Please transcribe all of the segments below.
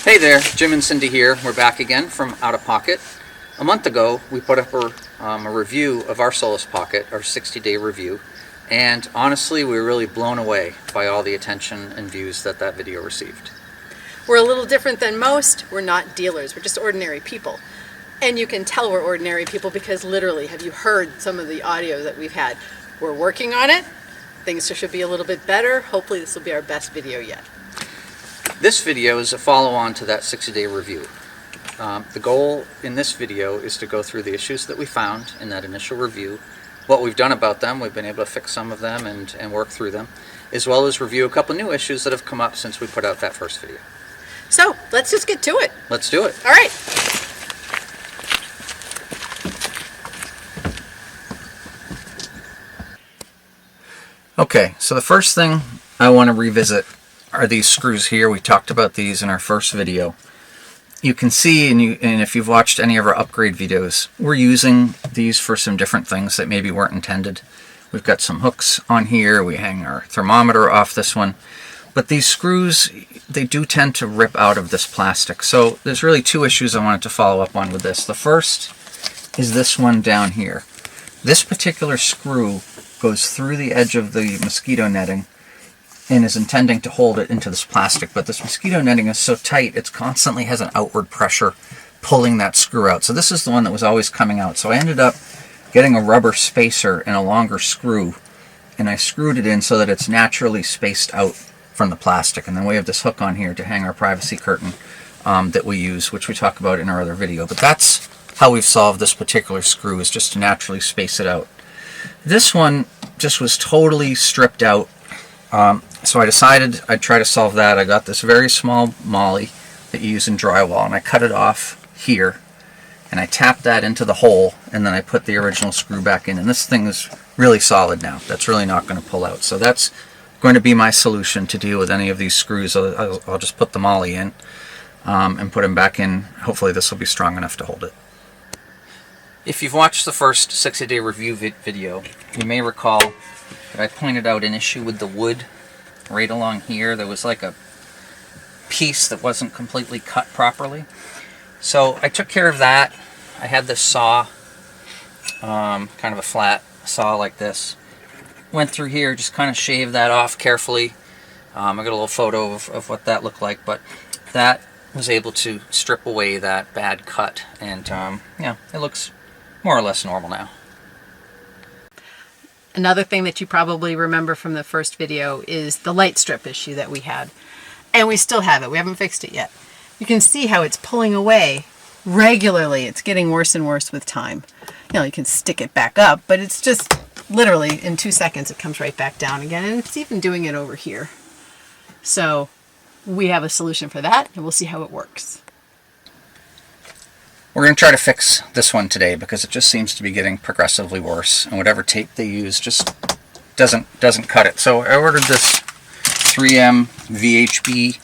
Hey there, Jim and Cindy here. We're back again from OUTAPocket. A month ago, we put up a review of our Solis Pocket, our 60-day review, and honestly, we were really blown away by all the attention and views that video received. We're a little different than most. We're not dealers. We're just ordinary people. And you can tell we're ordinary people because literally, have you heard some of the audio that we've had? We're working on it. Things should be a little bit better. Hopefully this will be our best video yet. This video is a follow-on to that 60-day review. The goal in this video is to go through the issues that we found in that initial review, what we've done about them. We've been able to fix some of them and work through them, as well as review a couple new issues that have come up since we put out that first video. So let's just get to it. Let's do it. All right. Okay, so the first thing I want to revisit are these screws here. We talked about these in our first video. You can see, and if you've watched any of our upgrade videos, we're using these for some different things that maybe weren't intended. We've got some hooks on here. We hang our thermometer off this one. But these screws, they do tend to rip out of this plastic. So there's really two issues I wanted to follow up on with this. The first is this one down here. This particular screw goes through the edge of the mosquito netting and is intending to hold it into this plastic, but this mosquito netting is so tight it constantly has an outward pressure pulling that screw out. So this is the one that was always coming out. So I ended up getting a rubber spacer and a longer screw, and I screwed it in so that it's naturally spaced out from the plastic. And then we have this hook on here to hang our privacy curtain that we use, which we talk about in our other video. But that's how we've solved this particular screw, is just to naturally space it out. This one just was totally stripped out. So I decided I'd try to solve that. I got this very small molly that you use in drywall, and I cut it off here, and I tapped that into the hole, and then I put the original screw back in, and this thing is really solid now. That's really not going to pull out. So that's going to be my solution to deal with any of these screws. I'll just put the molly in and put them back in. Hopefully this will be strong enough to hold it. If you've watched the first 60-day review video, you may recall that I pointed out an issue with the wood right along here. There was like a piece that wasn't completely cut properly. So I took care of that. I had this saw, kind of a flat saw like this. Went through here, just kind of shaved that off carefully. I got a little photo of what that looked like, but that was able to strip away that bad cut, and yeah, it looks more or less normal now. Another thing that you probably remember from the first video is the light strip issue that we had. And we still have it. We haven't fixed it yet. You can see how it's pulling away regularly. It's getting worse and worse with time. You know, you can stick it back up, but it's just literally in 2 seconds it comes right back down again. And it's even doing it over here. So we have a solution for that, and we'll see how it works. We're going to try to fix this one today because it just seems to be getting progressively worse, and whatever tape they use just doesn't cut it. So I ordered this 3M VHB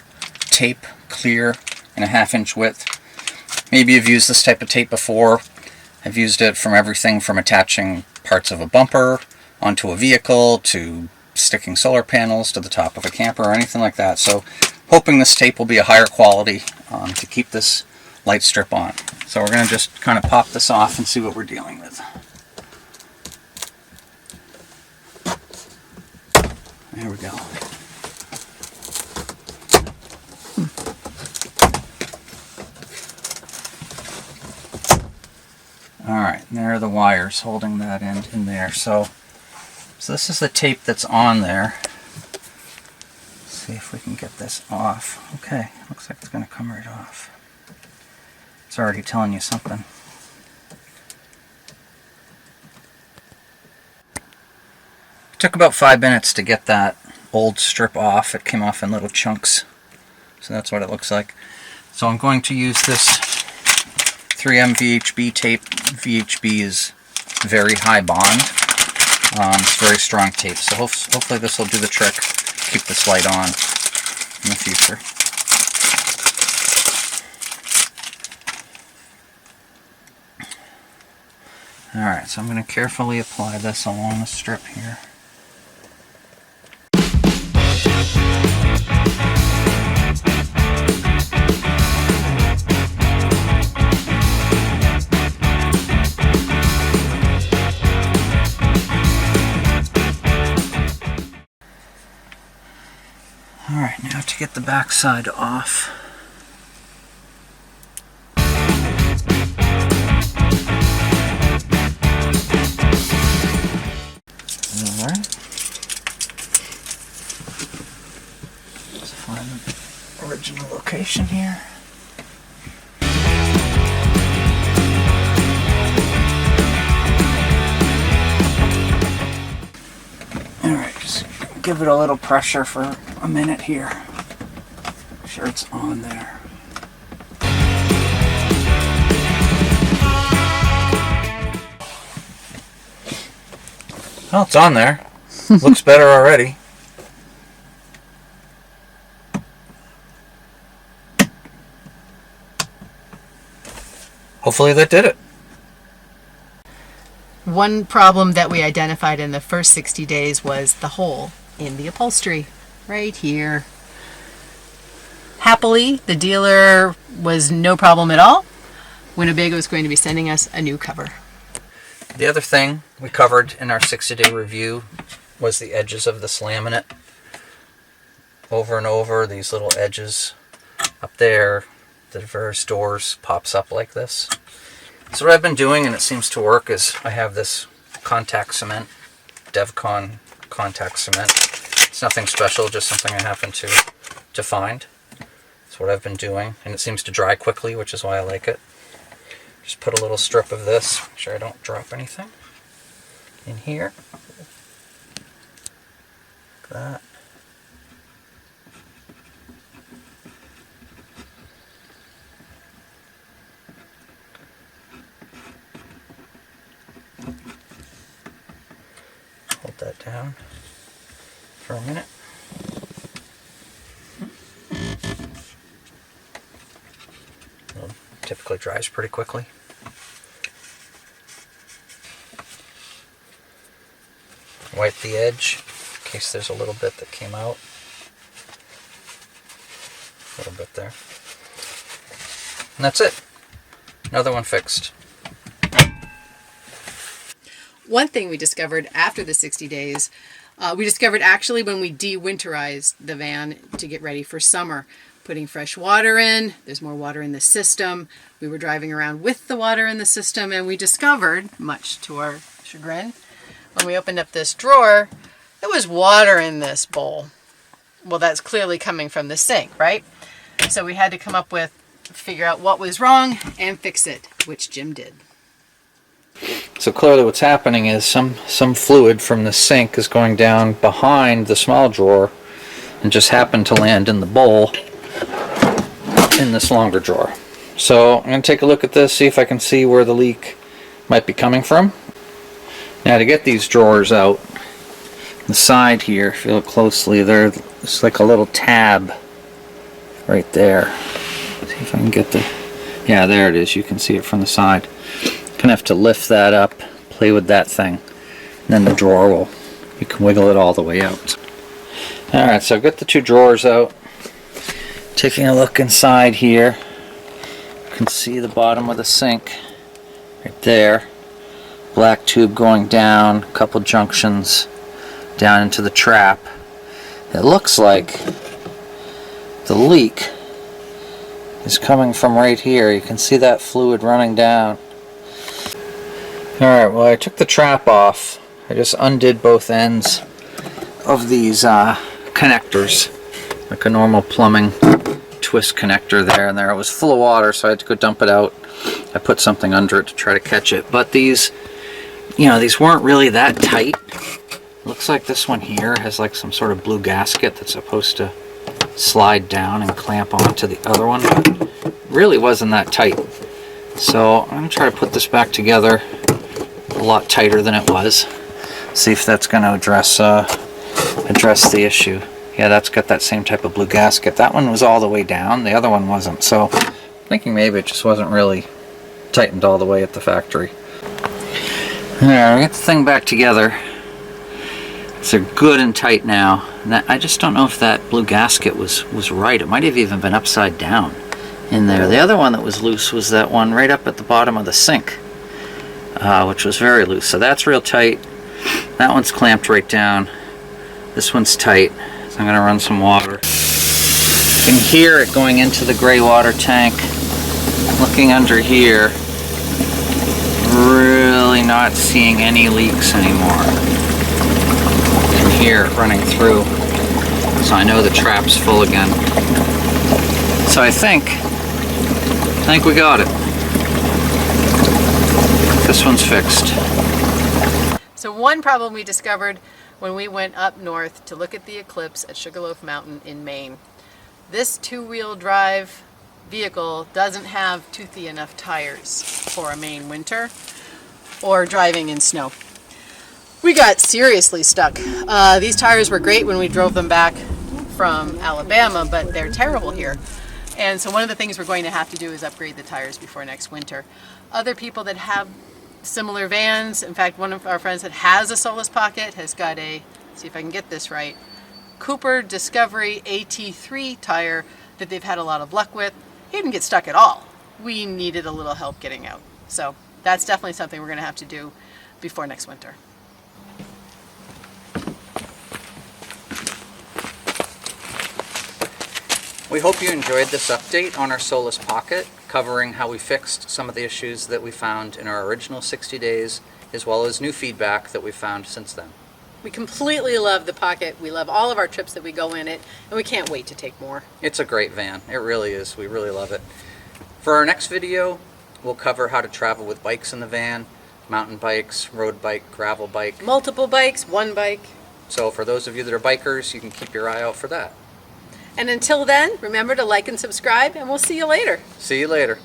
tape, clear, and a 1/2-inch width. Maybe you've used this type of tape before. I've used it from everything from attaching parts of a bumper onto a vehicle to sticking solar panels to the top of a camper or anything like that. So hoping this tape will be a higher quality to keep this light strip on. So we're going to just kind of pop this off and see what we're dealing with. There we go. Alright, there are the wires holding that end in there. So this is the tape that's on there. Let's see if we can get this off. Okay, looks like it's going to come right off. It's already telling you something. It took about 5 minutes to get that old strip off. It came off in little chunks. So that's what it looks like. So I'm going to use this 3M VHB tape. VHB is very high bond. It's very strong tape. So hopefully this will do the trick. Keep this light on in the future. Alright, so I'm going to carefully apply this along the strip here. Alright, now to get the back side off. Alright. Let's find the original location here. Alright, just give it a little pressure for a minute here. Make sure it's on there. Well, it's on there. Looks better already. Hopefully that did it. One problem that we identified in the first 60 days was the hole in the upholstery right here. Happily, the dealer was no problem at all. Winnebago is going to be sending us a new cover. The other thing we covered in our 60-day review was the edges of this laminate. Over and over, these little edges up there, the various doors pops up like this. So what I've been doing, and it seems to work, is I have this contact cement, Devcon contact cement. It's nothing special, just something I happen to find. That's what I've been doing, and it seems to dry quickly, which is why I like it. Just put a little strip of this, make sure I don't drop anything in here. Like that. Hold that down for a minute. It typically dries pretty quickly. Wipe the edge in case there's a little bit that came out. A little bit there. And that's it. Another one fixed. One thing we discovered after the 60 days, we discovered actually when we de-winterized the van to get ready for summer. Putting fresh water in, there's more water in the system. We were driving around with the water in the system, and we discovered, much to our chagrin, when we opened up this drawer, there was water in this bowl. Well, that's clearly coming from the sink, right? So we had to come up with, figure out what was wrong and fix it, which Jim did. So clearly what's happening is some fluid from the sink is going down behind the small drawer and just happened to land in the bowl in this longer drawer. So I'm going to take a look at this, see if I can see where the leak might be coming from. Now to get these drawers out, the side here, if you look closely, there's like a little tab right there. See if I can get the, yeah, there it is. You can see it from the side. Gonna have to lift that up, play with that thing, and then the drawer will, you can wiggle it all the way out. Alright, so I've got the two drawers out. Taking a look inside here, you can see the bottom of the sink right there. Black tube going down, a couple junctions down into the trap. It looks like the leak is coming from right here. You can see that fluid running down. Alright, well, I took the trap off. I just undid both ends of these connectors, like a normal plumbing twist connector there, and there it was full of water, so I had to go dump it out. I put something under it to try to catch it, but these, you know, these weren't really that tight. Looks like this one here has like some sort of blue gasket that's supposed to slide down and clamp onto the other one, but really wasn't that tight. So I'm going to try to put this back together a lot tighter than it was. See if that's going to address the issue. Yeah, that's got that same type of blue gasket. That one was all the way down, the other one wasn't. So I'm thinking maybe it just wasn't really tightened all the way at the factory. Alright, we get the thing back together. So they're good and tight now. And I just don't know if that blue gasket was right. It might have even been upside down in there. The other one that was loose was that one right up at the bottom of the sink, which was very loose. So that's real tight. That one's clamped right down. This one's tight. I'm going to run some water. You can hear it going into the gray water tank. Looking under here, really not seeing any leaks anymore. You can hear it running through, so I know the trap's full again. So I think we got it. This one's fixed. So one problem we discovered when we went up north to look at the eclipse at Sugarloaf Mountain in Maine. This two-wheel drive vehicle doesn't have toothy enough tires for a Maine winter or driving in snow. We got seriously stuck. These tires were great when we drove them back from Alabama, but they're terrible here. And so one of the things we're going to have to do is upgrade the tires before next winter. Other people that have similar vans, in fact, one of our friends that has a Solis Pocket has got a, see if I can get this right, Cooper Discovery AT3 tire that they've had a lot of luck with. He didn't get stuck at all. We needed a little help getting out. So that's definitely something we're going to have to do before next winter. We hope you enjoyed this update on our Solis Pocket, covering how we fixed some of the issues that we found in our original 60 days, as well as new feedback that we've found since then. We completely love the Pocket. We love all of our trips that we go in it, and we can't wait to take more. It's a great van. It really is. We really love it. For our next video, we'll cover how to travel with bikes in the van, mountain bikes, road bike, gravel bike. Multiple bikes, one bike. So for those of you that are bikers, you can keep your eye out for that. And until then, remember to like and subscribe, and we'll see you later. See you later.